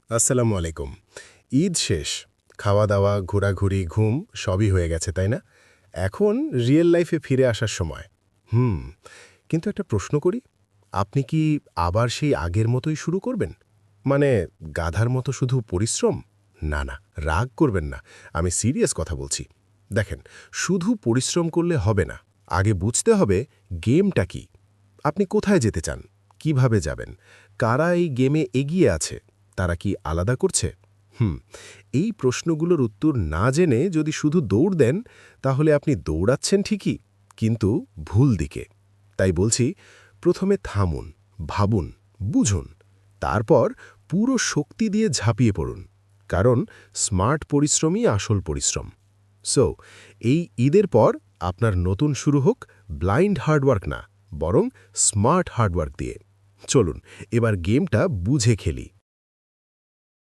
আসসালামু আলাইকুম। ঈদ শেষ। খাওয়া-দাওয়া, ঘোরাঘুরি, ঘুম সবই হয়ে গেছে, তাই না? এখন রিয়েল লাইফে ফিরে আসার সময়। হুম, কিন্তু একটা প্রশ্ন করি, আপনি কি আবার সেই আগের মতোই শুরু করবেন? মানে গাধার মতো শুধু পরিশ্রম? না, না, রাগ করবেন না। আমি সিরিয়াস কথা বলছি। দেখেন, শুধু পরিশ্রম করলে হবে না। আগে বুঝতে হবে গেমটা কি। আপনি কোথায় যেতে চান? কিভাবে যাবেন? কারা এই গেমে এগিয়ে আছে? তারা কি আলাদা করছে? এই প্রশ্নগুলোর উত্তর না জেনে যদি শুধু দৌড় দেন, তাহলে আপনি দৌড়াচ্ছেন ঠিকই, কিন্তু ভুল দিকে। তাই বলছি, প্রথমে থামুন, ভাবুন, বুঝুন। তারপর পুরো শক্তি দিয়ে ঝাঁপিয়ে পড়ুন। কারণ স্মার্ট পরিশ্রমই আসল পরিশ্রম। সো, এই ঈদের পর আপনার নতুন শুরু হোক ব্লাইন্ড হার্ডওয়ার্ক না, বরং স্মার্ট হার্ডওয়ার্ক দিয়ে। চলুন, এবার গেমটা বুঝে খেলি।